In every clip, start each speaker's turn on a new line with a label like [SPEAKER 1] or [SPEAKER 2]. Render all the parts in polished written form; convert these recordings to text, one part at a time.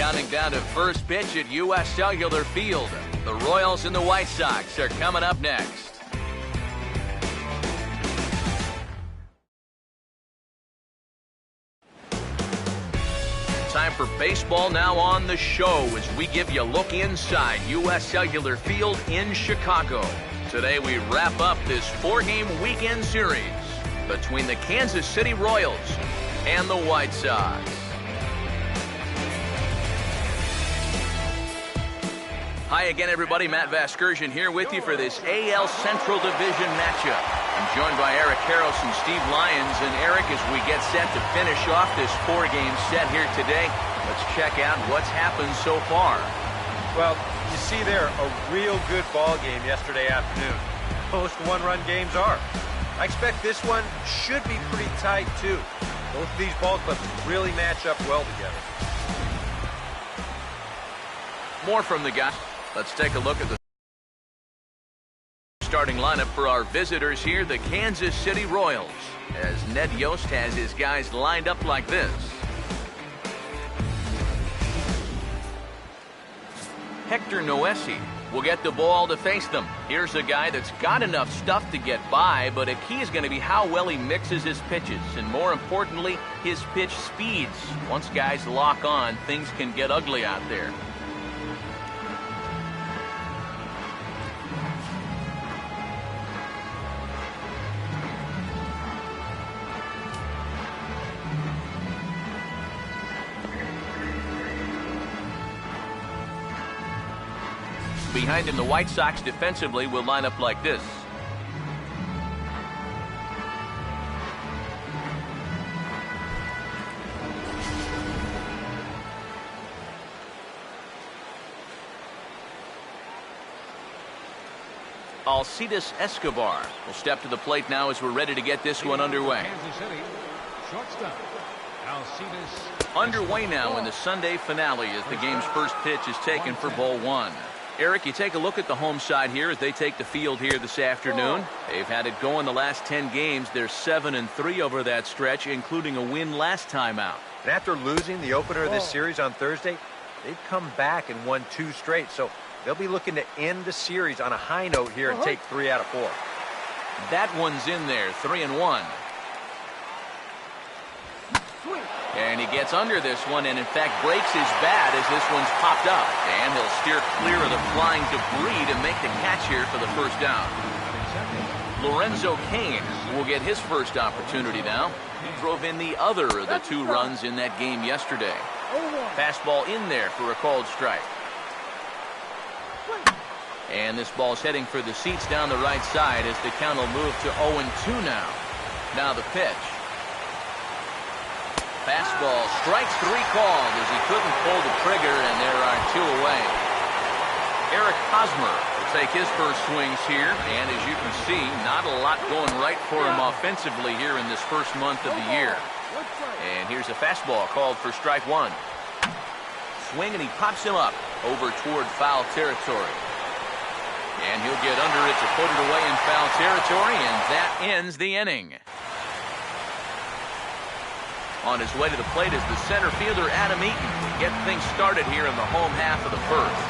[SPEAKER 1] Counting down to first pitch at U.S. Cellular Field. The Royals and the White Sox are coming up next. Time for baseball now on the show as we give you a look inside U.S. Cellular Field in Chicago. Today we wrap up this 4-game weekend series between the Kansas City Royals and the White Sox. Hi again, everybody. Matt Vasgersian here with you for this AL Central Division matchup. I'm joined by Eric Karros and Steve Lyons. And Eric, as we get set to finish off this 4-game set here today, let's check out what's happened so far.
[SPEAKER 2] Well, you see there a real good ball game yesterday afternoon. Most one-run games are. I expect this one should be pretty tight, too. Both of these ball clubs really match up well together.
[SPEAKER 1] More from the guys. Let's take a look at the starting lineup for our visitors here, the Kansas City Royals, as Ned Yost has his guys lined up like this. Hector Noesi will get the ball to face them. Here's a guy that's got enough stuff to get by, but a key is going to be how well he mixes his pitches, and more importantly, his pitch speeds. Once guys lock on, things can get ugly out there. Behind him, the White Sox defensively will line up like this. Alcides Escobar will step to the plate now as we're ready to get this one underway.
[SPEAKER 3] Kansas City, shortstop, Alcides.
[SPEAKER 1] Underway now in the Sunday finale as the game's first pitch is taken for ball one. Eric, you take a look at the home side here as they take the field here this afternoon. They've had it going the last 10 games. They're 7-3 over that stretch, including a win last time out.
[SPEAKER 2] And after losing the opener of this series on Thursday, they've come back and won 2 straight. So they'll be looking to end the series on a high note here and take 3 out of 4.
[SPEAKER 1] That one's in there, 3-1. And he gets under this one and, in fact, breaks his bat as this one's popped up. And he'll steer clear of the flying debris to make the catch here for the first down. Lorenzo Cain will get his first opportunity now. He drove in the other of the 2 runs in that game yesterday. Fastball in there for a called strike. And this ball's heading for the seats down the right side as the count will move to 0-2 now. Now the pitch. Fastball, strike 3 called as he couldn't pull the trigger, and there are 2 away. Eric Hosmer will take his first swings here, and as you can see, not a lot going right for him offensively here in this first month of the year. And here's a fastball called for strike 1. Swing, and he pops him up over toward foul territory. And he'll get under it to put it away in foul territory, and that ends the inning. On his way to the plate is the center fielder, Adam Eaton, to get things started here in the home half of the first.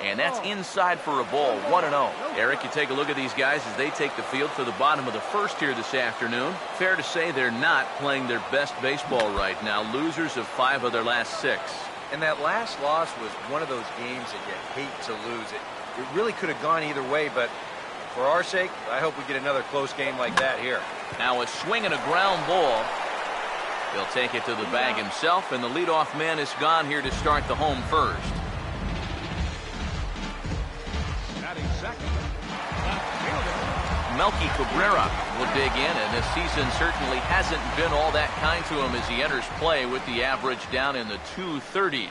[SPEAKER 1] And that's inside for a ball, 1-0. Eric, you take a look at these guys as they take the field for the bottom of the first here this afternoon. Fair to say they're not playing their best baseball right now. Losers of 5 of their last 6.
[SPEAKER 2] And that last loss was one of those games that you hate to lose. It really could have gone either way, but for our sake, I hope we get another close game like that here.
[SPEAKER 1] Now a swing and a ground ball. He'll take it to the bag himself, and the leadoff man is gone here to start the home first. Melky Cabrera will dig in, and this season certainly hasn't been all that kind to him as he enters play with the average down in the 230s.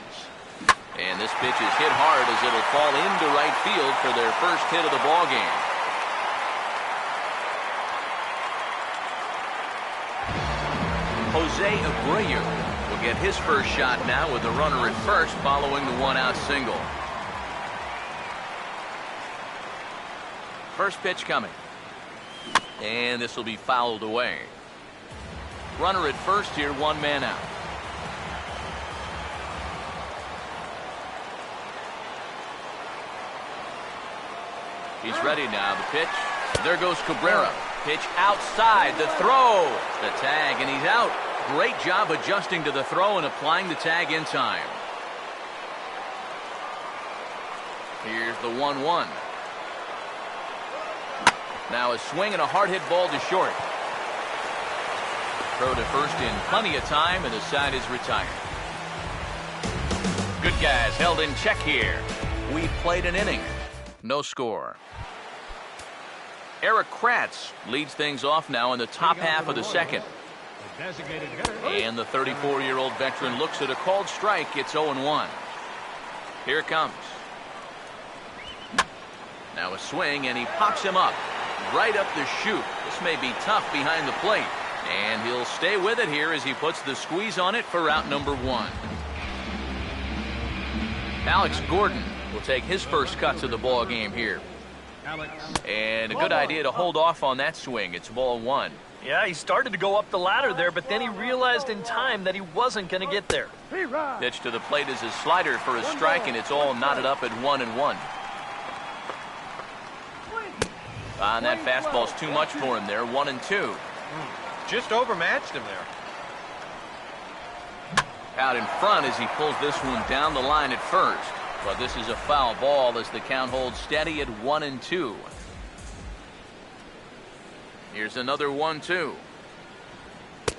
[SPEAKER 1] And this pitch is hit hard as it'll fall into right field for their first hit of the ball game. Jose Abreu will get his first shot now with the runner at first following the 1-out single. First pitch coming. And this will be fouled away. Runner at first here, one man out. He's ready now. The pitch. There goes Cabrera. Pitch outside. The throw. The tag, and he's out. Great job adjusting to the throw and applying the tag in time. Here's the 1-1. Now a swing and a hard hit ball to short. Throw to first in plenty of time, and the side is retired. Good guys held in check here. We played an inning. No score. Erik Kratz leads things off now in the top half of the second. And the 34-year-old veteran looks at a called strike. It's 0-1. Here it comes. Now a swing, and he pops him up. Right up the chute. This may be tough behind the plate. And he'll stay with it here as he puts the squeeze on it for out number 1. Alex Gordon will take his first cut to the ball game here. And a good idea to hold off on that swing. It's ball 1.
[SPEAKER 4] Yeah, he started to go up the ladder there, but then he realized in time that he wasn't going to get there.
[SPEAKER 1] Pitch to the plate is a slider for a strike, and it's all knotted up at 1-1. And that fastball's too much for him there. 1-2.
[SPEAKER 2] Just overmatched him there.
[SPEAKER 1] Out in front as he pulls this one down the line at first. But this is a foul ball as the count holds steady at 1-2. Here's another 1-2.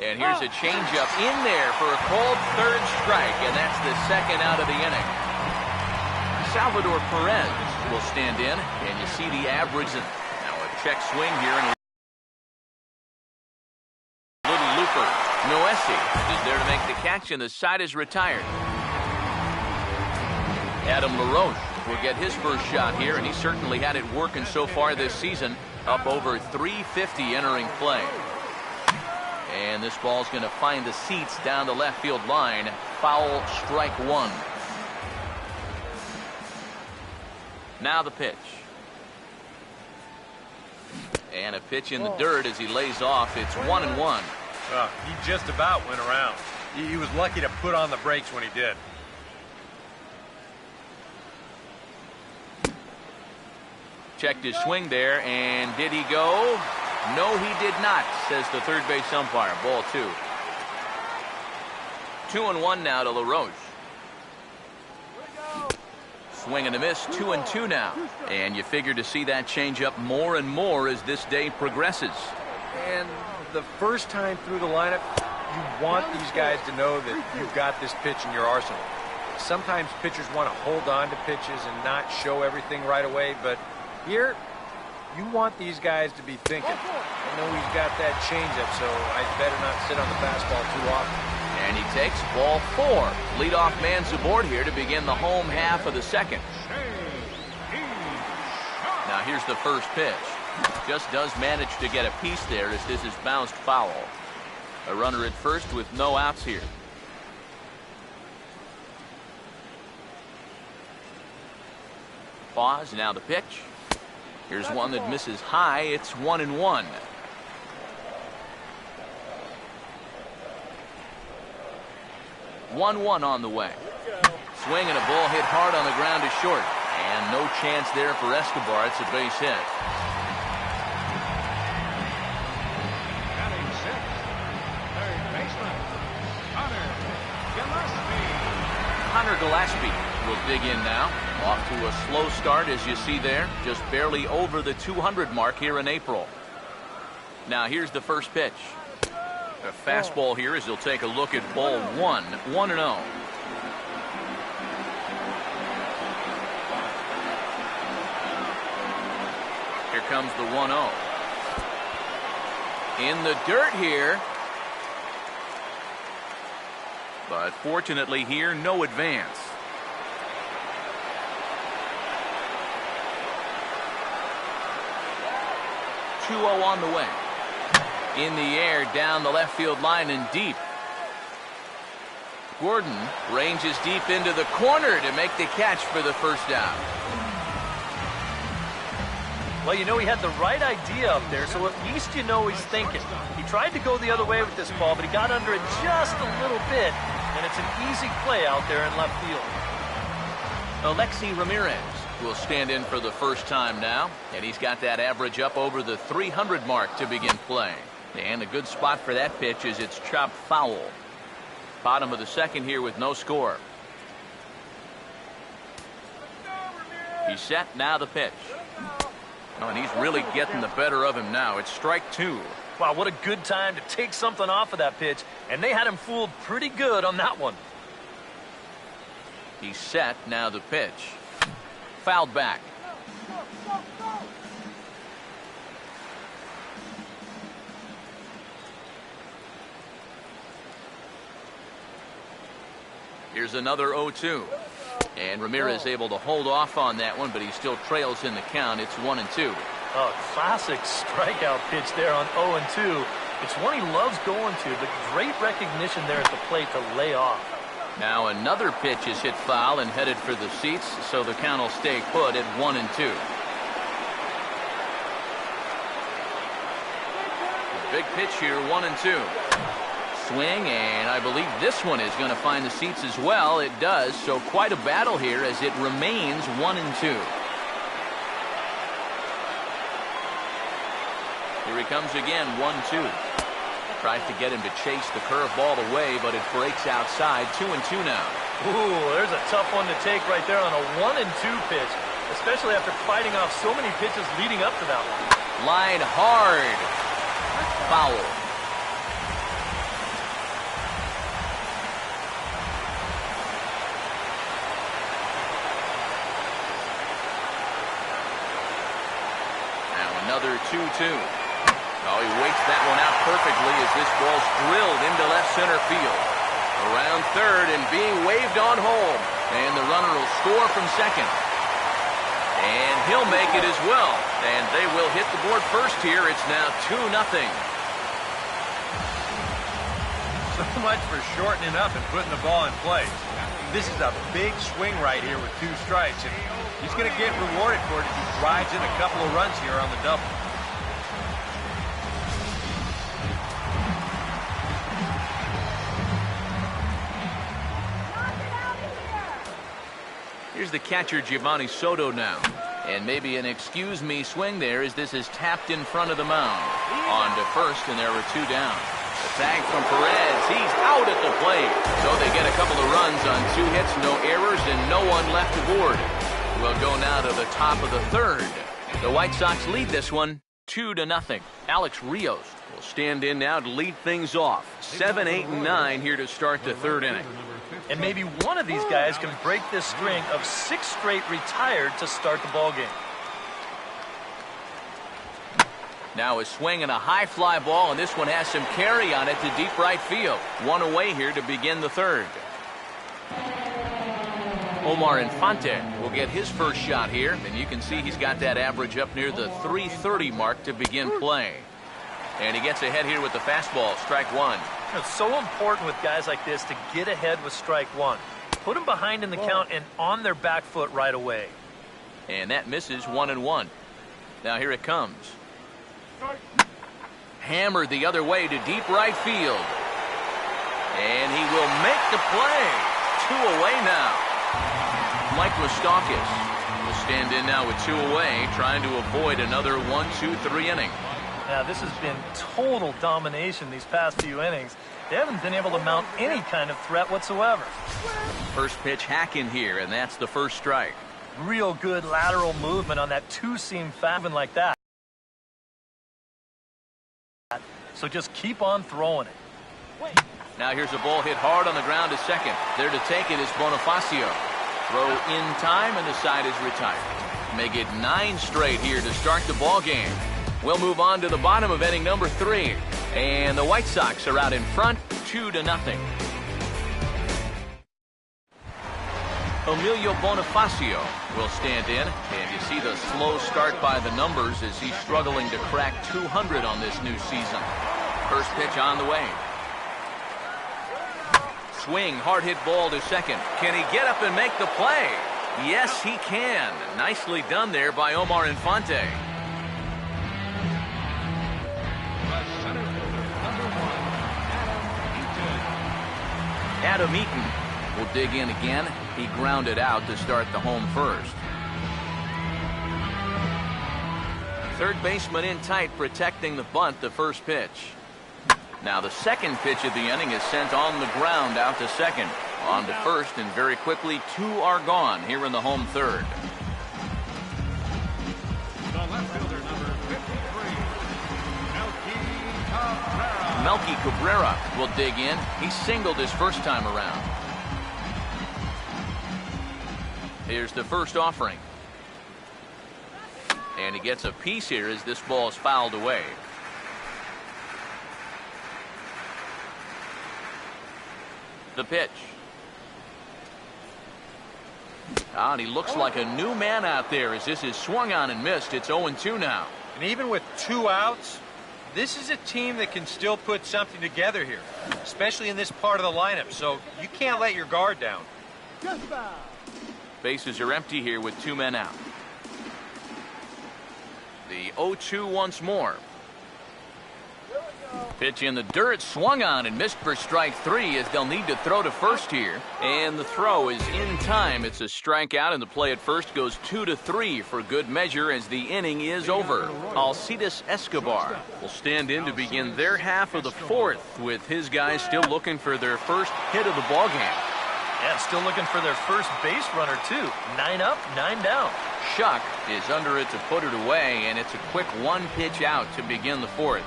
[SPEAKER 1] And here's a changeup in there for a called third strike, and that's the second out of the inning. Salvador Perez will stand in, and you see the average. Now a check swing here, and a little looper. Noesi is there to make the catch, and the side is retired. Adam LaRoche will get his first shot here, and he certainly had it working so far this season. Up over 350 entering play. And this ball's going to find the seats down the left field line. Foul, strike 1. Now the pitch. And a pitch in the dirt as he lays off. It's 1-1.
[SPEAKER 2] He just about went around. He was lucky to put on the brakes when he did.
[SPEAKER 1] Checked his swing there, and did he go? No, he did not, says the third base umpire. Ball 2. 2-1 now to LaRoche. Swing and a miss, 2-2 now. And you figure to see that change up more and more as this day progresses.
[SPEAKER 2] And the first time through the lineup, you want these guys to know that you've got this pitch in your arsenal. Sometimes pitchers want to hold on to pitches and not show everything right away, but here, you want these guys to be thinking. I know he's got that changeup, so I'd better not sit on the fastball too often.
[SPEAKER 1] And he takes ball 4. Leadoff man's aboard here to begin the home half of the second. Now here's the first pitch. Just does manage to get a piece there as this is bounced foul. A runner at first with no outs here. Pause, now the pitch. Here's one that misses high. It's 1-1. On the way. Swing and a ball hit hard on the ground to short. And no chance there for Escobar. It's a base hit.
[SPEAKER 3] Batting sixth, third baseman,
[SPEAKER 1] Hunter Gillespie will dig in now. Off to a slow start, as you see there. Just barely over the 200 mark here in April. Now here's the first pitch. A fastball here as he'll take a look at ball 1. 1-0. Here comes the 1-0. In the dirt here. But fortunately here, no advance. 2-0 on the way. In the air, down the left field line and deep. Gordon ranges deep into the corner to make the catch for the first out.
[SPEAKER 4] Well, you know, he had the right idea up there, so at least you know he's thinking. He tried to go the other way with this ball, but he got under it just a little bit, and it's an easy play out there in left field.
[SPEAKER 1] Alexi Ramirez will stand in for the first time now, and he's got that average up over the 300 mark to begin play. And a good spot for that pitch is it's chopped foul. Bottom of the second here with no score. He's set, now the pitch. Oh, and he's really getting the better of him now. It's strike two.
[SPEAKER 4] Wow, what a good time to take something off of that pitch, and they had him fooled pretty good on that one.
[SPEAKER 1] He's set, now the pitch. Fouled back. Here's another 0-2. And Ramirez able to hold off on that one, but he still trails in the count. It's 1-2.
[SPEAKER 4] Oh, classic strikeout pitch there on 0-2. It's one he loves going to, but great recognition there at the plate to lay off.
[SPEAKER 1] Now another pitch is hit foul and headed for the seats, so the count will stay put at 1-2. Big pitch here, 1-2. Swing, and I believe this one is going to find the seats as well. It does, so quite a battle here as it remains 1-2. Here he comes again, 1-2. Tries to get him to chase the curveball away, but it breaks outside. 2-2 now.
[SPEAKER 4] Ooh, there's a tough one to take right there on a 1-2 pitch, especially after fighting off so many pitches leading up to that one.
[SPEAKER 1] Line hard. Foul. Another 2-2. Oh, he waits that one out perfectly as this ball's drilled into left center field. Around third and being waved on home. And the runner will score from second. And he'll make it as well. And they will hit the board first here. It's now 2-0.
[SPEAKER 2] So much for shortening up and putting the ball in play. This is a big swing right here with 2 strikes. And he's going to get rewarded for it if he drives in a couple of runs here on the double.
[SPEAKER 1] Here's the catcher, Giovanni Soto, now. And maybe an excuse me swing there as this is tapped in front of the mound. On to first, and there were 2 down. The tag from Perez. He's out at the plate. So they get a couple of runs on 2 hits, no errors, and no one left aboard. We'll go now to the top of the third. The White Sox lead this one 2-0. Alex Rios will stand in now to lead things off. 7, 8, and 9 here to start the third inning.
[SPEAKER 4] And maybe one of these guys can break this string of 6 straight retired to start the ball game.
[SPEAKER 1] Now a swing and a high fly ball, and this one has some carry on it to deep right field. 1 away here to begin the third. Omar Infante will get his first shot here, and you can see he's got that average up near the 330 mark to begin play. And he gets ahead here with the fastball, strike 1.
[SPEAKER 4] It's so important with guys like this to get ahead with strike 1. Put them behind in the count and on their back foot right away.
[SPEAKER 1] And that misses 1-1. Now here it comes. Hammered the other way to deep right field. And he will make the play. 2 away now. Mike Moustakas will stand in now with 2 away, trying to avoid another 1, 2, 3 inning.
[SPEAKER 4] Now, this has been total domination these past few innings. They haven't been able to mount any kind of threat whatsoever.
[SPEAKER 1] First pitch hack in here, and that's the first strike.
[SPEAKER 4] Real good lateral movement on that 2-seam fastball like that. So just keep on throwing it.
[SPEAKER 1] Now here's a ball hit hard on the ground to second. There to take it is Bonifacio. Throw in time, and the side is retired. Make it 9 straight here to start the ball game. We'll move on to the bottom of inning number 3. And the White Sox are out in front, 2-0. Emilio Bonifacio will stand in. And you see the slow start by the numbers as he's struggling to crack 200 on this new season. First pitch on the way. Swing, hard hit ball to second. Can he get up and make the play? Yes, he can. Nicely done there by Omar Infante. Adam Eaton will dig in again. He grounded out to start the home first. Third baseman in tight, protecting the bunt, the first pitch. Now the second pitch of the inning is sent on the ground out to second. On to first, and very quickly 2 are gone here in the home third.
[SPEAKER 3] The left fielder, number 53,
[SPEAKER 1] Melky Cabrera will dig in. He singled his first time around. Here's the first offering. And he gets a piece here as this ball is fouled away. The pitch. And he looks like a new man out there as this is swung on and missed. It's 0-2 now.
[SPEAKER 2] And even with 2 outs, this is a team that can still put something together here, especially in this part of the lineup. So you can't let your guard down.
[SPEAKER 1] Bases are empty here with 2 men out. The 0-2 once more. Pitch in the dirt, swung on and missed for strike 3 as they'll need to throw to first here. And the throw is in time. It's a strikeout, and the play at first goes 2-3 for good measure as the inning is over. Alcides Escobar will stand in to begin their half of the fourth, with his guys still looking for their first hit of the ballgame.
[SPEAKER 4] Yeah, still looking for their first base runner, too. 9 up, 9 down.
[SPEAKER 1] Shuck is under it to put it away, and it's a quick 1 pitch out to begin the fourth.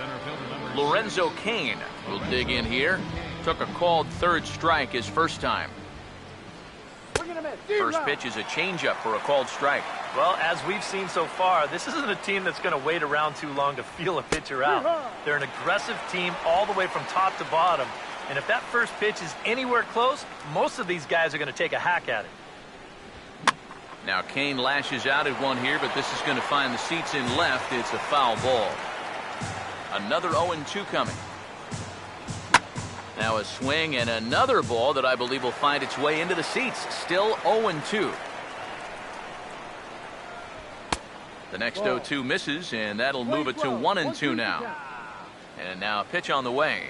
[SPEAKER 3] center fielder, number
[SPEAKER 1] Lorenzo Cain will dig in here. Took a called third strike his first time. First pitch is a changeup for a called strike.
[SPEAKER 4] Well, as we've seen so far, this isn't a team that's going to wait around too long to feel a pitcher out. They're an aggressive team all the way from top to bottom. And if that first pitch is anywhere close, most of these guys are going to take a hack at it.
[SPEAKER 1] Now Cain lashes out at one here, but this is going to find the seats in left. It's a foul ball. Another 0-2 coming. Now a swing and another ball that I believe will find its way into the seats. Still 0-2. The next 0-2 misses, and that'll move it to 1-2 now. And now a pitch on the way.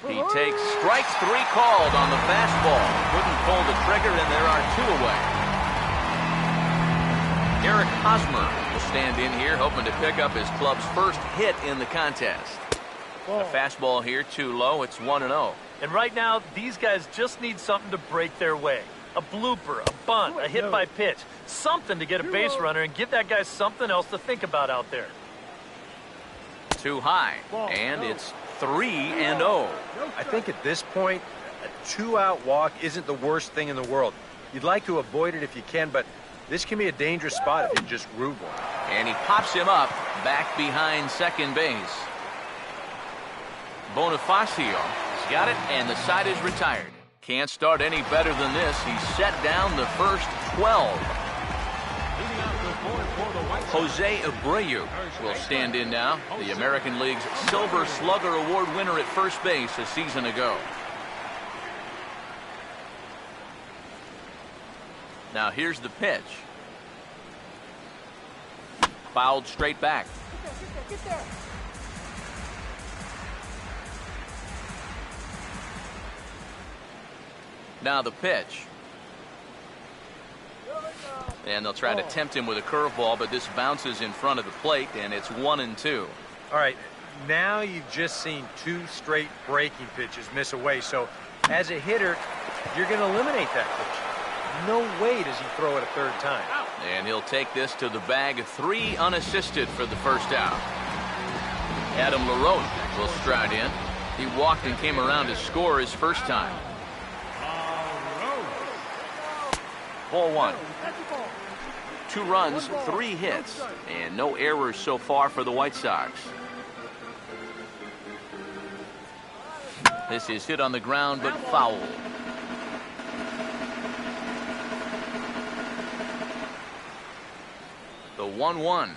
[SPEAKER 1] He takes strike 3 called on the fastball. Couldn't pull the trigger, and there are 2 away. Eric Hosmer will stand in here, hoping to pick up his club's first hit in the contest. A fastball here, too low. It's 1-0.
[SPEAKER 4] And right now, these guys just need something to break their way. A blooper, a bunt, a hit by pitch. Something to get a base runner and give that guy something else to think about out there.
[SPEAKER 1] Too high, and it's 3-0.
[SPEAKER 2] I think at this point, a 2-out walk isn't the worst thing in the world. You'd like to avoid it if you can, but this can be a dangerous spot if you just root one.
[SPEAKER 1] And he pops him up back behind second base. Bonifacio has got it, and the side is retired. Can't start any better than this. He's set down the first 12. Jose Abreu will stand in now, the American League's Silver Slugger Award winner at first base a season ago. Now here's the pitch. Fouled straight back.
[SPEAKER 5] Get there.
[SPEAKER 1] Now the pitch. And they'll try to tempt him with a curveball, but this bounces in front of the plate, and it's 1-2.
[SPEAKER 2] All right, now you've just seen 2 straight breaking pitches miss away. So as a hitter, you're going to eliminate that pitch. No way does he throw it a third time.
[SPEAKER 1] And he'll take this to the bag. 3 unassisted for the first out. Adam LaRoche will stride in. He walked and came around to score his first time. Ball 1. 2 runs, 3 hits, and no errors so far for the White Sox. This is hit on the ground, but foul. The 1-1.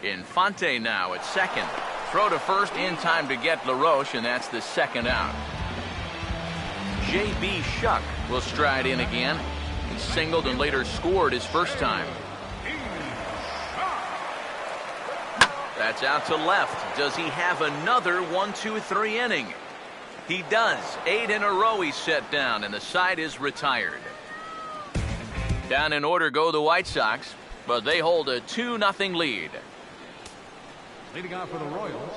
[SPEAKER 1] Infante now at second. Throw to first in time to get LaRoche, and that's the second out. J.B. Shuck will stride in again. He singled and later scored his first time. That's out to left. Does he have another 1-2-3 inning? He does. 8 in a row he's set down, and the side is retired. Down in order go the White Sox, but they hold a 2-0 lead.
[SPEAKER 3] Leading off for the Royals,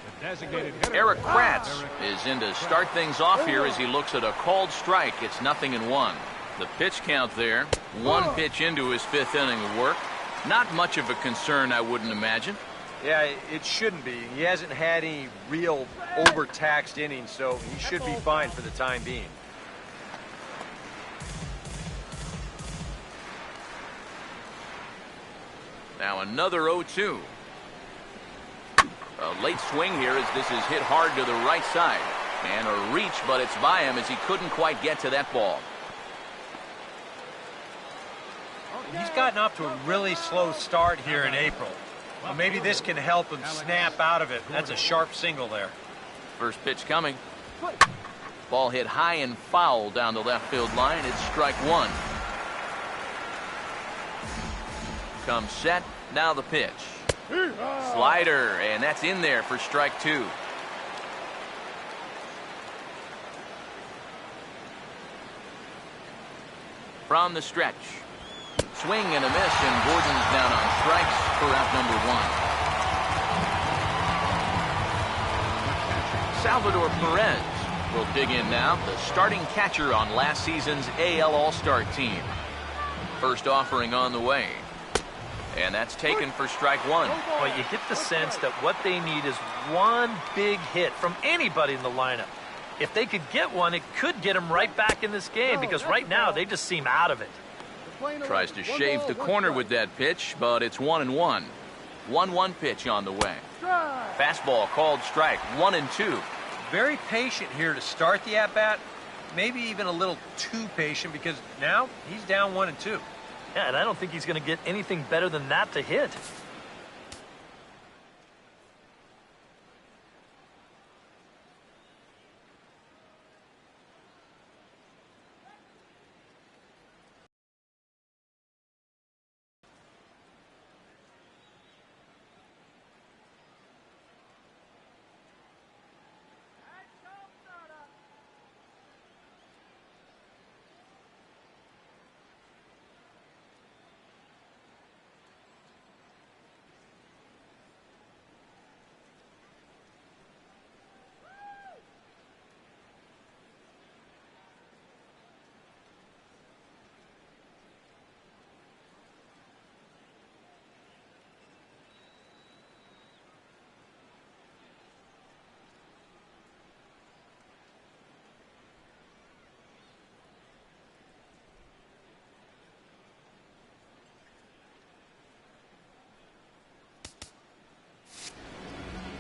[SPEAKER 3] the designated hitter,
[SPEAKER 1] Eric Kratz is in to start things off here as he looks at a called strike. It's 0-1. The pitch count there, 1 pitch into his 5th inning of work. Not much of a concern, I wouldn't imagine.
[SPEAKER 2] Yeah, it shouldn't be. He hasn't had any real overtaxed innings, so he should be fine for the time being.
[SPEAKER 1] Now another 0-2. A late swing here as this is hit hard to the right side. And a reach, but it's by him as he couldn't quite get to that ball.
[SPEAKER 2] He's gotten off to a really slow start here in April. Well, maybe this can help him snap out of it. That's a sharp single there.
[SPEAKER 1] First pitch coming. Ball hit high and foul down the left field line. It's strike 1. Comes set. Now the pitch. Slider, and that's in there for strike 2. From the stretch. Swing and a miss, and Gordon's down on strikes for out number 1. Salvador Perez will dig in now, the starting catcher on last season's AL All-Star team. First offering on the way. And that's taken for strike 1.
[SPEAKER 4] Well, you get the sense that what they need is one big hit from anybody in the lineup. If they could get one, it could get them right back in this game, because right now they just seem out of it.
[SPEAKER 1] Tries to shave the corner with that pitch, but it's 1-1. 1-1 pitch on the way. Fastball called strike. 1-2.
[SPEAKER 2] Very patient here to start the at-bat. Maybe even a little too patient, because now he's down 1-2.
[SPEAKER 4] Yeah, and I don't think he's going to get anything better than that to hit.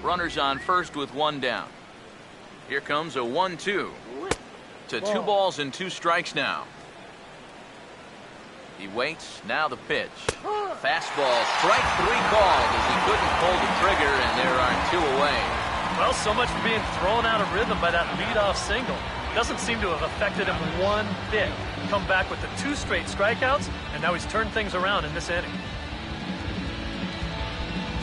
[SPEAKER 1] Runners on first with 1 down. Here comes a 1-2. To 2 balls and 2 strikes now. He waits. Now the pitch. Fastball. Strike 3 called as he couldn't pull the trigger, and there are 2 away.
[SPEAKER 4] Well, so much for being thrown out of rhythm by that leadoff single. Doesn't seem to have affected him one bit. Come back with the 2 straight strikeouts, and now he's turned things around in this inning.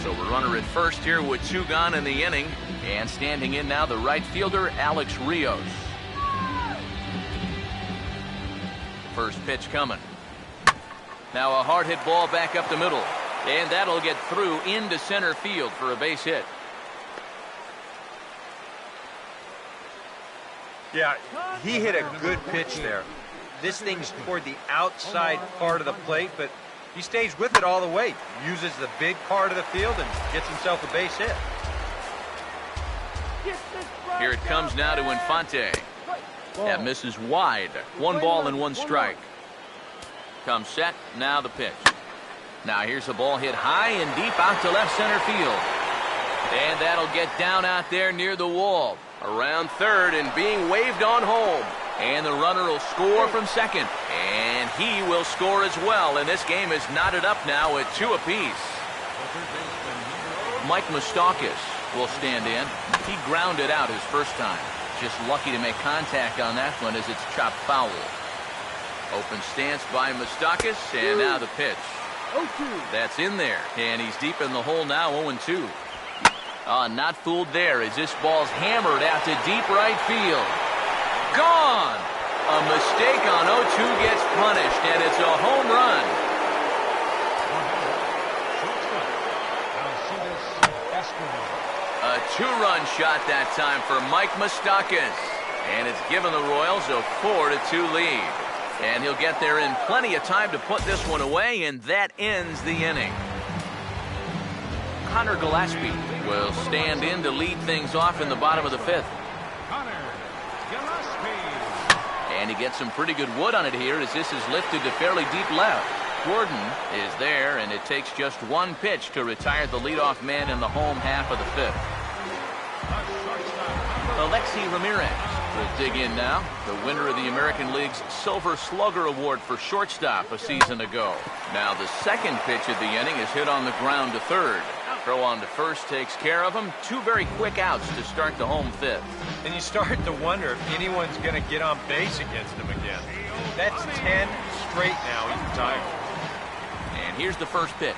[SPEAKER 1] So we're runner at first here with 2 gone in the inning. And standing in now the right fielder, Alex Rios. First pitch coming. Now a hard hit ball back up the middle. And that'll get through into center field for a base hit.
[SPEAKER 2] Yeah, he hit a good pitch there. This thing's toward the outside part of the plate, but he stays with it all the way. Uses the big part of the field and gets himself a base hit.
[SPEAKER 1] Here it comes now to Infante. That misses wide. 1 ball and 1 strike. Comes set. Now the pitch. Now here's a ball hit high and deep out to left center field. And that'll get down out there near the wall. Around third and being waved on home. And the runner will score from second. And he will score as well. And this game is knotted up now at 2 apiece. Mike Moustakas will stand in. He grounded out his first time. Just lucky to make contact on that one as it's chopped foul. Open stance by Moustakas, and now the pitch. That's in there, and he's deep in the hole now, 0-2. Not fooled there as this ball's hammered out to deep right field. Gone! A mistake on 0-2 gets punished, and it's a home run. A two-run shot that time for Mike Moustakas. And it's given the Royals a 4-2 lead. And he'll get there in plenty of time to put this one away, and that ends the inning. Connor Gillespie will stand in to lead things off in the bottom of the fifth. And he gets some pretty good wood on it here as this is lifted to fairly deep left. Gordon is there, and it takes just one pitch to retire the leadoff man in the home half of the fifth. Alexi Ramirez will dig in now, the winner of the American League's Silver Slugger Award for shortstop a season ago. Now the second pitch of the inning is hit on the ground to third. Throw on to first takes care of him. Two very quick outs to start the home fifth.
[SPEAKER 2] And you start to wonder if anyone's going to get on base against him again. That's 10 straight now. He's retired.
[SPEAKER 1] And here's the first pitch.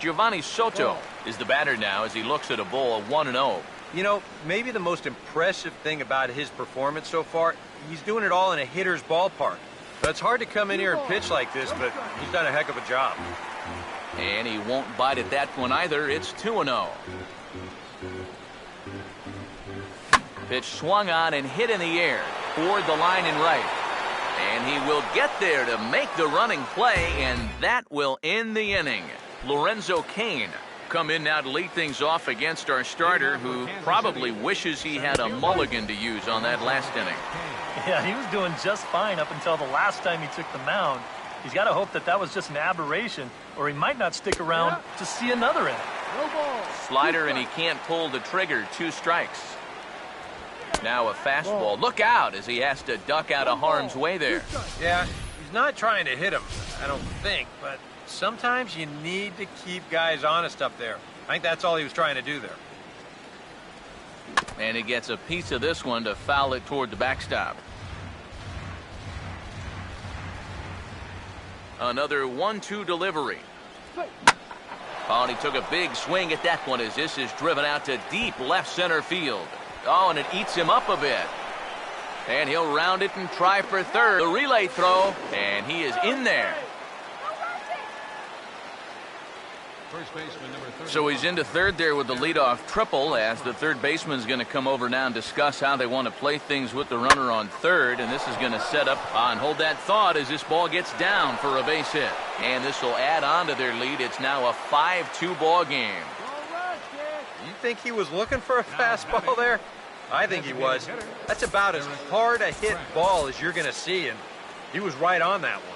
[SPEAKER 1] Giovanni Soto is the batter now as he looks at a ball of 1-0.
[SPEAKER 2] You know, maybe the most impressive thing about his performance so far, he's doing it all in a hitter's ballpark. So it's hard to come in here and pitch like this, but he's done a heck of a job.
[SPEAKER 1] And he won't bite at that one either. It's 2-0. Pitch swung on and hit in the air toward the line and right. And he will get there to make the running play, and that will end the inning. Lorenzo Cain come in now to lead things off against our starter, who probably wishes he had a mulligan to use on that last inning.
[SPEAKER 4] Yeah, he was doing just fine up until the last time he took the mound. He's got to hope that that was just an aberration, or he might not stick around to see another inning.
[SPEAKER 1] Slider, and he can't pull the trigger. 2 strikes. Now a fastball. Look out as he has to duck out of harm's way there.
[SPEAKER 2] Yeah, he's not trying to hit him, I don't think, but sometimes you need to keep guys honest up there. I think that's all he was trying to do there.
[SPEAKER 1] And he gets a piece of this one to foul it toward the backstop. Another 1-2 delivery. Oh, and he took a big swing at that one as this is driven out to deep left center field. Oh, and it eats him up a bit. And he'll round it and try for third. The relay throw, and he is in there. So he's into third there with the leadoff triple, as the third baseman's going to come over now and discuss how they want to play things with the runner on third. And this is going to set up and hold that thought as this ball gets down for a base hit. And this will add on to their lead. It's now a 5-2 ball game.
[SPEAKER 2] You think he was looking for a fastball there? I think he was. That's about as hard a hit ball as you're going to see, and he was right on that one.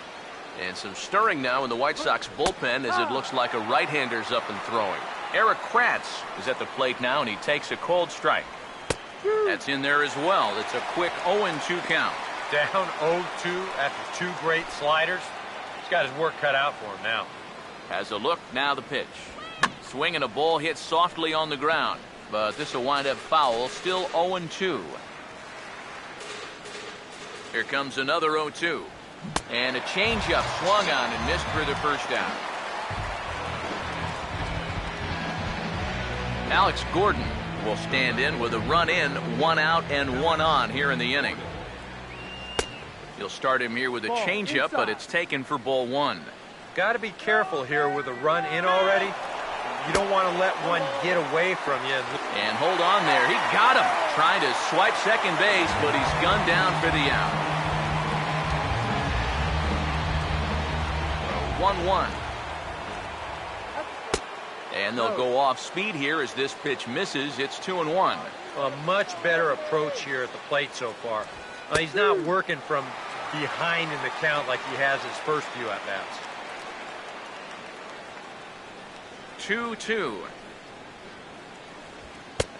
[SPEAKER 1] And some stirring now in the White Sox bullpen as it looks like a right-hander's up and throwing. Eric Kratz is at the plate now, and he takes a cold strike. That's in there as well. It's a quick 0-2 count.
[SPEAKER 2] Down 0-2 after 2 great sliders. He's got his work cut out for him now.
[SPEAKER 1] Has a look, now the pitch. Swing and a ball hit softly on the ground, but this will wind up foul. Still 0-2. Here comes another 0-2. And a changeup swung on and missed for the first down. Alex Gordon will stand in with a run in, 1 out and 1 on here in the inning. You'll start him here with a changeup, but it's taken for ball 1.
[SPEAKER 2] Got to be careful here with a run in already. You don't want to let one get away from you.
[SPEAKER 1] And hold on there. He got him. Trying to swipe second base, but he's gunned down for the out. 1-1. And they'll go off speed here as this pitch misses. It's 2-1.
[SPEAKER 2] A much better approach here at the plate so far. He's not working from behind in the count like he has his first few at-bats.
[SPEAKER 1] 2-2.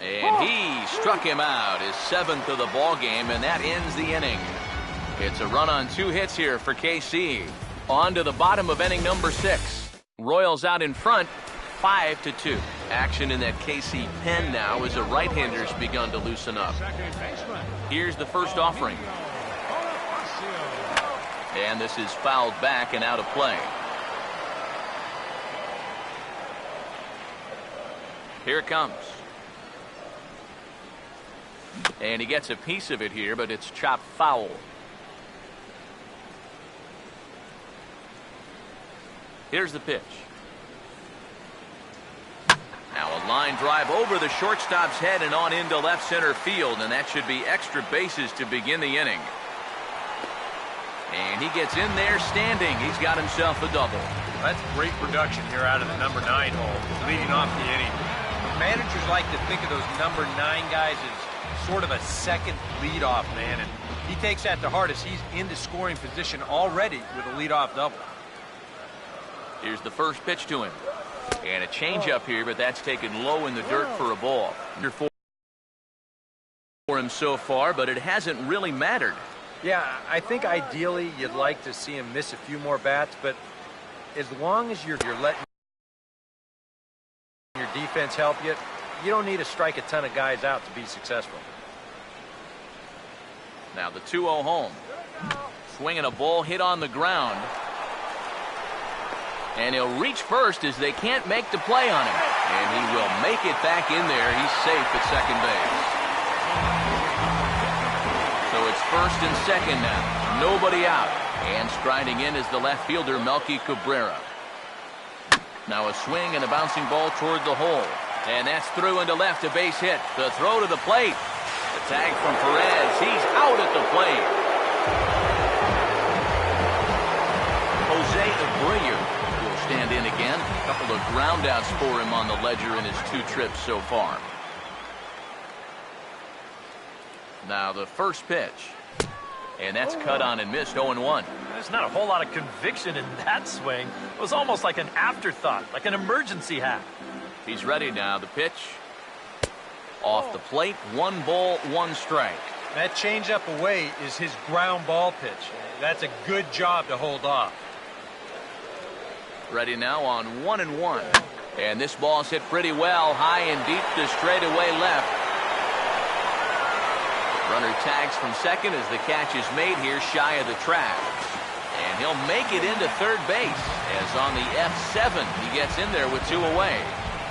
[SPEAKER 1] And he struck him out, his 7th of the ball game, and that ends the inning. It's a run on 2 hits here for KC. On to the bottom of inning number 6. Royals out in front, 5-2. Action in that KC pen now as a right-hander's begun to loosen up. Here's the first offering. And this is fouled back and out of play. Here it comes. And he gets a piece of it here, but it's chopped foul. Here's the pitch. Now a line drive over the shortstop's head and on into left center field, and that should be extra bases to begin the inning. And he gets in there standing. He's got himself a double.
[SPEAKER 2] That's great production here out of the number 9 hole, leading off the inning. Managers like to think of those number 9 guys as sort of a second leadoff man, and he takes that to heart as he's into scoring position already with a leadoff double.
[SPEAKER 1] Here's the first pitch to him. And a changeup here, but that's taken low in the dirt for a ball. Under for him so far, but it hasn't really mattered.
[SPEAKER 2] Yeah, I think ideally you'd like to see him miss a few more bats, but as long as you're letting your defense help you, you don't need to strike a ton of guys out to be successful.
[SPEAKER 1] Now the 2-0 home. Swinging a ball hit on the ground. And he'll reach first as they can't make the play on him. And he will make it back in there. He's safe at second base. So it's first and second now. Nobody out. And striding in is the left fielder, Melky Cabrera. Now a swing and a bouncing ball toward the hole. And that's through into left, a base hit. The throw to the plate. The tag from Perez. He's out at the plate. Jose Abreu stand in again. A couple of groundouts for him on the ledger in his 2 trips so far. Now the first pitch. And that's cut on and missed. 0-1.
[SPEAKER 4] There's not a whole lot of conviction in that swing. It was almost like an afterthought, like an emergency hack.
[SPEAKER 1] He's ready now. The pitch. Off the plate. 1 ball, 1 strike.
[SPEAKER 2] That changeup away is his ground ball pitch. That's a good job to hold off.
[SPEAKER 1] Ready now on 1-1. And this ball's hit pretty well, high and deep to straightaway left. Runner tags from second as the catch is made here shy of the track. And he'll make it into third base as on the F7 he gets in there with 2 away.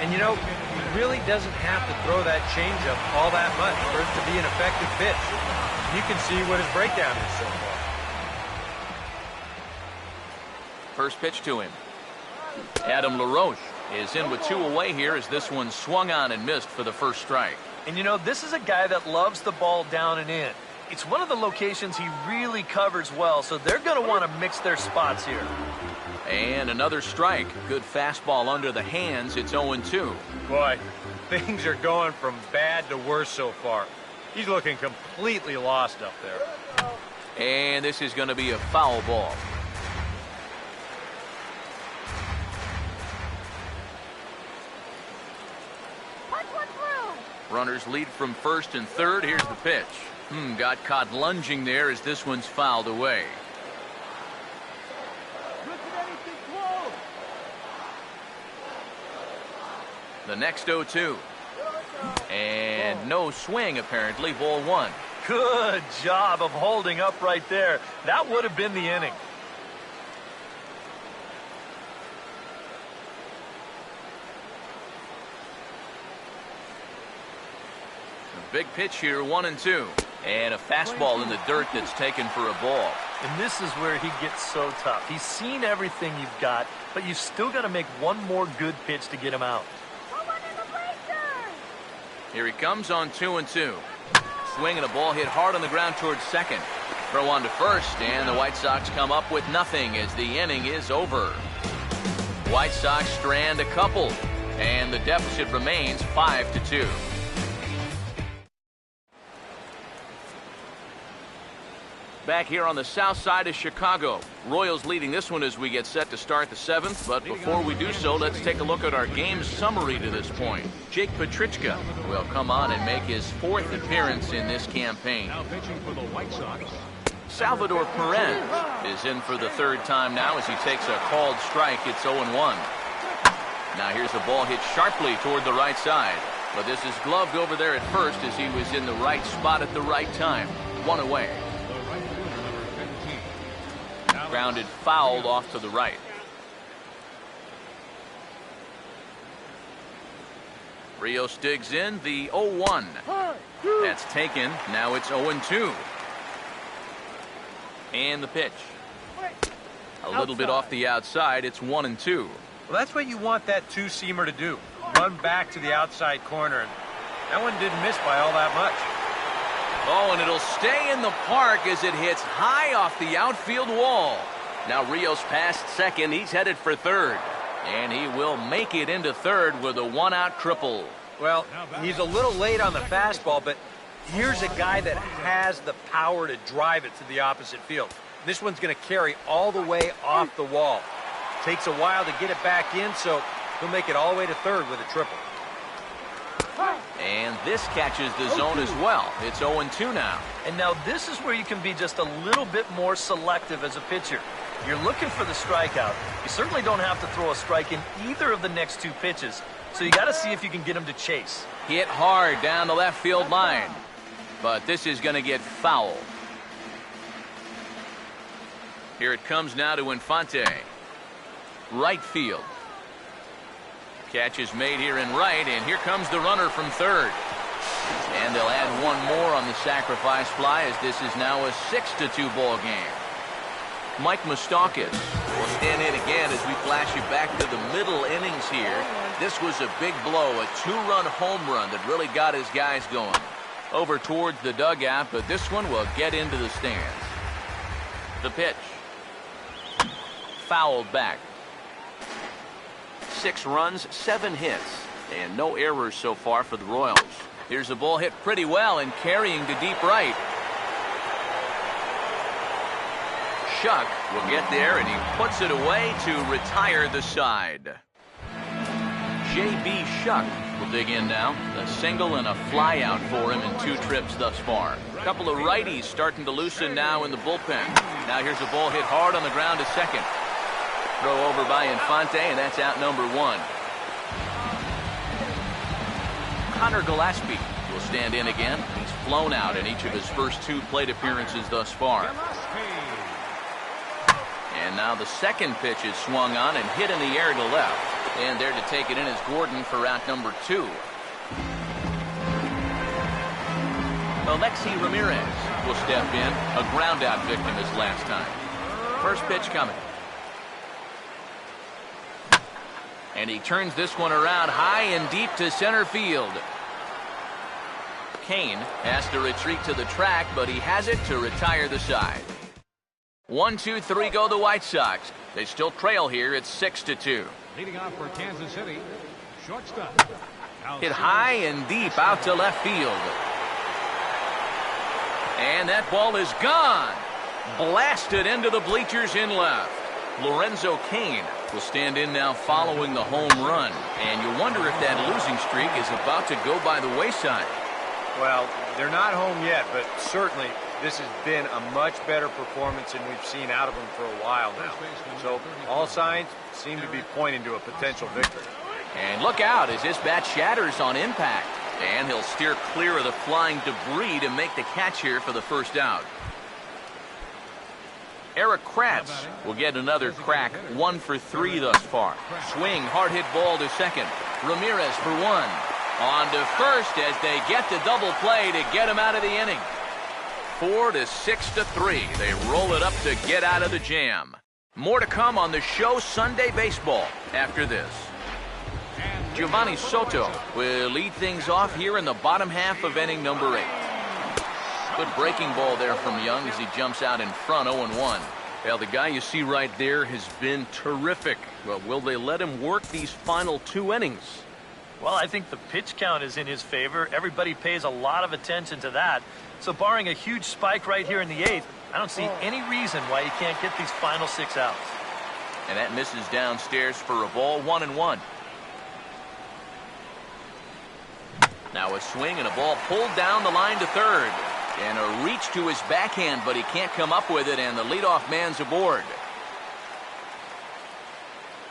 [SPEAKER 2] And you know, he really doesn't have to throw that changeup all that much for it to be an effective pitch. You can see what his breakdown is so far.
[SPEAKER 1] First pitch to him. Adam LaRoche is in with 2 away here as this one swung on and missed for the first strike.
[SPEAKER 4] And you know, this is a guy that loves the ball down and in. It's one of the locations he really covers well, so they're going to want to mix their spots here.
[SPEAKER 1] And another strike. Good fastball under the hands. It's 0-2.
[SPEAKER 2] Boy, things are going from bad to worse so far. He's looking completely lost up there.
[SPEAKER 1] And this is going to be a foul ball. Runners lead from first and third. Here's the pitch. Got caught lunging there as this one's fouled away. The next 0-2. And no swing apparently. Ball 1.
[SPEAKER 4] Good job of holding up right there. That would have been the inning.
[SPEAKER 1] Big pitch here, 1-2. And a fastball in the dirt that's taken for a ball.
[SPEAKER 4] And this is where he gets so tough. He's seen everything you've got, but you've still got to make one more good pitch to get him out.
[SPEAKER 1] Here he comes on 2-2. Swing and a ball hit hard on the ground towards second. Throw on to first, and the White Sox come up with nothing as the inning is over. White Sox strand a couple, and the deficit remains 5-2. Back here on the south side of Chicago. Royals leading this one as we get set to start the 7th. But before we do so, let's take a look at our game summary to this point. Jake Petrichka will come on and make his 4th appearance in this campaign.
[SPEAKER 3] Now pitching for the White Sox.
[SPEAKER 1] Salvador Perez is in for the 3rd time now as he takes a called strike. It's 0-1. Now here's a ball hit sharply toward the right side. But this is gloved over there at first as he was in the right spot at the right time. 1 away.
[SPEAKER 3] Now
[SPEAKER 1] Grounded fouled off to the right. Rios digs in, the 0-1. That's taken. Now it's 0-2. And the pitch. A little bit off the outside. It's 1-2.
[SPEAKER 2] Well, that's what you want that two-seamer to do. Run back to the outside corner. And that one didn't miss by all that much.
[SPEAKER 1] Oh, and it'll stay in the park as it hits high off the outfield wall. Now Rios past second. He's headed for third. And he will make it into third with a one-out triple.
[SPEAKER 2] Well, he's a little late on the fastball, but here's a guy that has the power to drive it to the opposite field. This one's going to carry all the way off the wall. Takes a while to get it back in, so he'll make it all the way to third with a triple.
[SPEAKER 1] And this catches the zone as well. It's 0-2 now.
[SPEAKER 4] And now this is where you can be just a little bit more selective as a pitcher. You're looking for the strikeout. You certainly don't have to throw a strike in either of the next two pitches. So you got to see if you can get him to chase.
[SPEAKER 1] Hit hard down the left field line. But this is going to get fouled. Here it comes now to Infante. Right field. Catch is made here in right, and here comes the runner from third. And they'll add one more on the sacrifice fly as this is now a 6-2 ball game. Mike Moustakas will stand in again as we flash you back to the middle innings here. This was a big blow, a two-run home run that really got his guys going. Over towards the dugout, but this one will get into the stands. The pitch. Fouled back. 6 runs, 7 hits, and no errors so far for the Royals. Here's a ball hit pretty well and carrying to deep right. Shuck will get there, and he puts it away to retire the side. J.B. Shuck will dig in now. A single and a fly out for him in 2 trips thus far. A couple of righties starting to loosen now in the bullpen. Now here's a ball hit hard on the ground to second. Throw over by Infante, and that's out number 1. Connor Gillespie will stand in again. He's flown out in each of his first 2 plate appearances thus far. And now the second pitch is swung on and hit in the air to left. And there to take it in is Gordon for out number 2. Alexi Ramirez will step in. A ground out victim as last time. First pitch coming. And he turns this one around high and deep to center field. Kane has to retreat to the track, but he has it to retire the side. 1-2-3 go the White Sox. They still trail here. It's 6-2.
[SPEAKER 3] Leading off for Kansas City, shortstop.
[SPEAKER 1] Hit high and deep out to left field. And that ball is gone. Blasted into the bleachers in left. Lorenzo Cain will stand in now following the home run. And you wonder if that losing streak is about to go by the wayside.
[SPEAKER 2] Well, they're not home yet, but certainly this has been a much better performance than we've seen out of them for a while now. So all signs seem to be pointing to a potential victory.
[SPEAKER 1] And look out as this bat shatters on impact. And he'll steer clear of the flying debris to make the catch here for the first out. Eric Kratz will get another crack, 1 for 3 thus far. Swing, hard hit ball to second. Ramirez for 1. On to first as they get the double play to get him out of the inning. 4-6-3. They roll it up to get out of the jam. More to come on the show Sunday Baseball after this. Giovanni Soto will lead things off here in the bottom half of inning number 8. Good breaking ball there from Young as he jumps out in front, 0-1. Well, the guy you see right there has been terrific. Well, will they let him work these final 2 innings?
[SPEAKER 4] Well, I think the pitch count is in his favor. Everybody pays a lot of attention to that. So barring a huge spike right here in the 8th, I don't see any reason why he can't get these final 6 outs.
[SPEAKER 1] And that misses downstairs for a ball, 1-1. Now a swing and a ball pulled down the line to third. And a reach to his backhand, but he can't come up with it, and the leadoff man's aboard.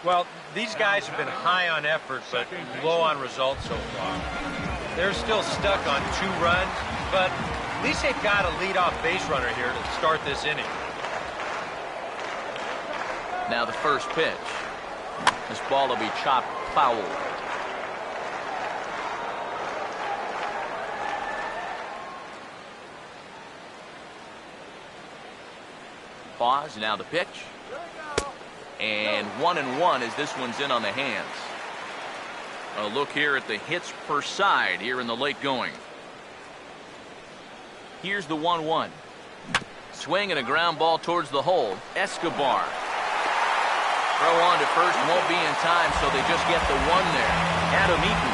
[SPEAKER 2] Well, these guys have been high on effort, but low on results so far. They're still stuck on 2 runs, but at least they've got a leadoff base runner here to start this inning.
[SPEAKER 1] Now the first pitch. This ball will be chopped foul. Pause. Now the pitch. And 1-1 as this one's in on the hands. A look here at the hits per side here in the late going. Here's the 1-1. Swing and a ground ball towards the hole. Escobar. Throw on to first, won't be in time, so they just get the one there. Adam Eaton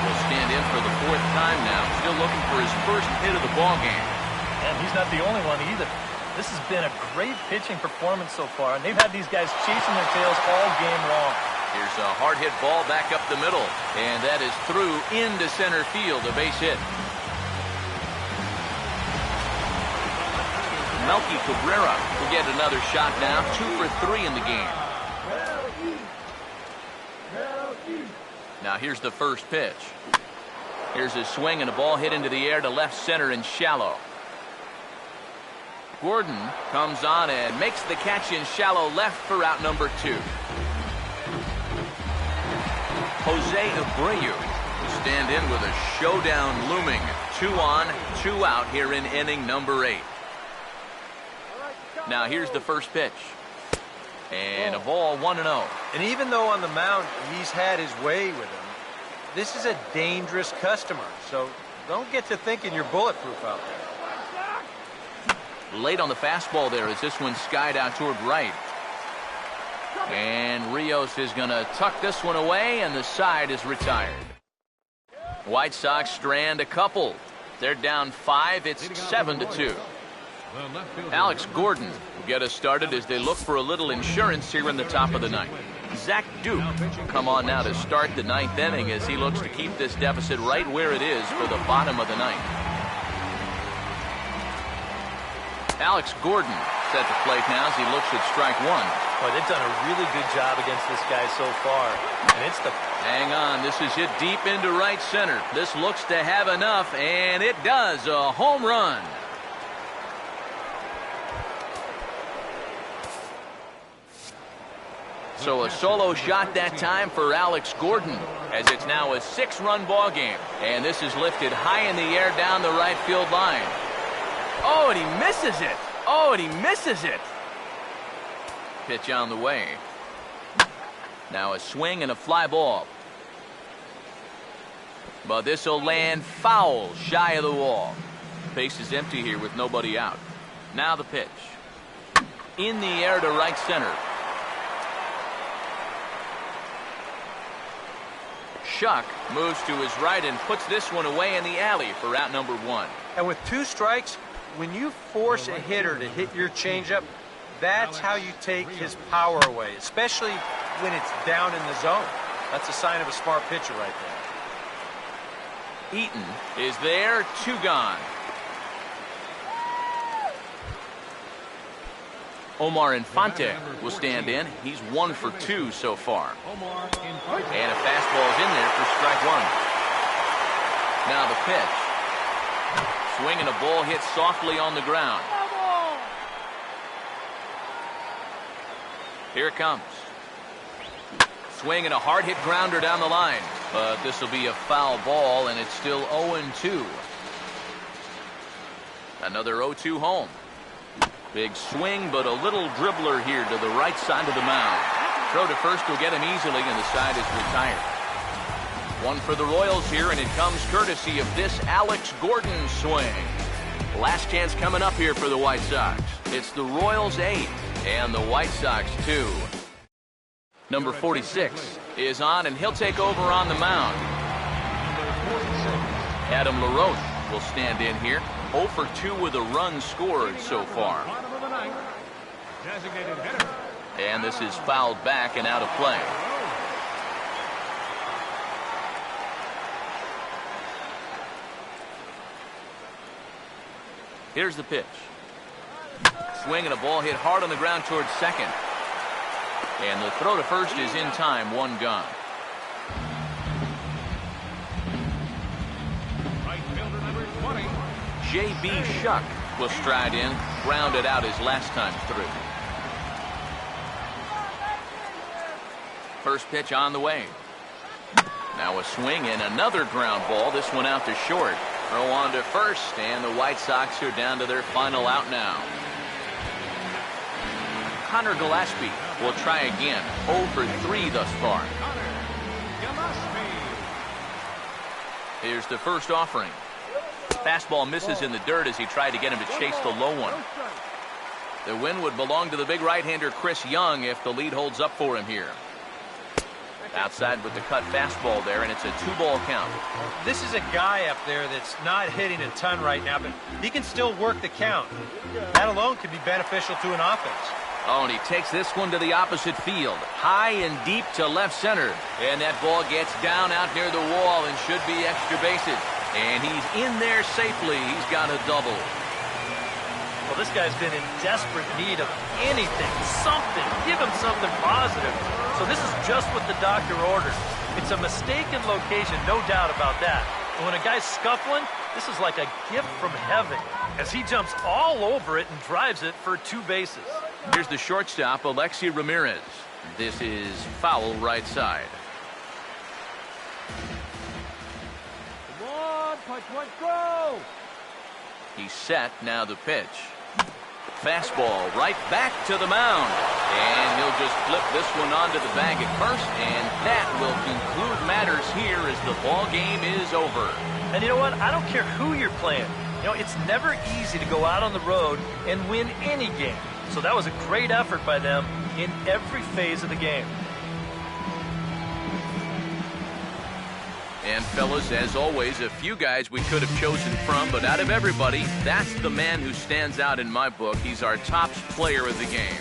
[SPEAKER 1] will stand in for the fourth time now, still looking for his first hit of the ball game.
[SPEAKER 4] And he's not the only one either. This has been a great pitching performance so far, and they've had these guys chasing their tails all game long.
[SPEAKER 1] Here's a hard hit ball back up the middle, and that is through into center field, a base hit. Melky Cabrera will get another shot now, 2 for 3 in the game. Now here's the first pitch. Here's a swing and a ball hit into the air to left center and shallow. Gordon comes on and makes the catch in shallow left for out number 2. Jose Abreu will stand in with a showdown looming. 2 on, 2 out here in inning number 8. Now here's the first pitch. And a ball 1-0.
[SPEAKER 2] And even though on the mound he's had his way with him, this is a dangerous customer. So don't get to thinking you're bulletproof out there.
[SPEAKER 1] Late on the fastball there as this one skied out toward right. And Rios is going to tuck this one away, and the side is retired. White Sox strand a couple. They're down 5. It's 7-2. Alex Gordon will get us started as they look for a little insurance here in the top of the ninth. Zach Duke will come on now to start the ninth inning as he looks to keep this deficit right where it is for the bottom of the ninth. Alex Gordon set the plate now as he looks at strike 1.
[SPEAKER 4] Boy, they've done a really good job against this guy so far. And it's the...
[SPEAKER 1] Hang on, this is hit deep into right center. This looks to have enough, and it does. A home run. So a solo shot that time for Alex Gordon, as it's now a 6-run ball game. And this is lifted high in the air down the right field line. Oh, and he misses it. Oh, and he misses it. Pitch on the way. Now a swing and a fly ball. But this will land foul shy of the wall. Base is empty here with nobody out. Now the pitch. In the air to right center. Shuck moves to his right and puts this one away in the alley for out number 1.
[SPEAKER 2] And with 2 strikes, when you force a hitter to hit your changeup, that's how you take his power away, especially when it's down in the zone. That's a sign of a smart pitcher right there.
[SPEAKER 1] Eaton is there, 2 gone. Omar Infante will stand in. He's 1 for 2 so far. And a fastball is in there for strike 1. Now the pitch. Swing and a ball hit softly on the ground. Here it comes. Swing and a hard hit grounder down the line. But this will be a foul ball, and it's still 0-2. Another 0-2 home. Big swing, but a little dribbler here to the right side of the mound. Throw to first will get him easily, and the side is retired. 1 for the Royals here, and it comes courtesy of this Alex Gordon swing. Last chance coming up here for the White Sox. It's the Royals 8 and the White Sox 2. Number 46 is on, and he'll take over on the mound. Adam LaRoche will stand in here. 0 for 2 with a run scored so far. And this is fouled back and out of play. Here's the pitch. Swing and a ball hit hard on the ground towards second. And the throw to first is in time, 1 gone.
[SPEAKER 3] Right fielder number 20.
[SPEAKER 1] J.B. Shuck will stride in, grounded out his last time through. First pitch on the way. Now a swing and another ground ball. This one out to short. Throw on to first, and the White Sox are down to their final out now. Connor Gillespie will try again. 0 for 3 thus far. Here's the first offering. Fastball misses in the dirt as he tried to get him to chase the low one. The win would belong to the big right-hander Chris Young if the lead holds up for him here. Outside with the cut fastball there, and it's a 2-ball count.
[SPEAKER 2] This is a guy up there that's not hitting a ton right now, but he can still work the count. That alone could be beneficial to an offense.
[SPEAKER 1] Oh, and he takes this one to the opposite field. High and deep to left center. And that ball gets down out near the wall and should be extra bases. And he's in there safely. He's got a double.
[SPEAKER 4] Well, this guy's been in desperate need of anything, something. Give him something positive. So this is just what the doctor ordered. It's a mistaken location, no doubt about that. And when a guy's scuffling, this is like a gift from heaven, as he jumps all over it and drives it for 2 bases.
[SPEAKER 1] Here's the shortstop, Alexi Ramirez. This is foul right side.
[SPEAKER 3] Come on, punch one, go!
[SPEAKER 1] He's set, now the pitch. Fastball right back to the mound. And he'll just flip this one onto the bag at first, and that will conclude matters here as the ball game is over.
[SPEAKER 4] And you know what? I don't care who you're playing. You know, it's never easy to go out on the road and win any game. So that was a great effort by them in every phase of the game.
[SPEAKER 1] And fellas, as always, a few guys we could have chosen from, but out of everybody, that's the man who stands out in my book. He's our top player of the game.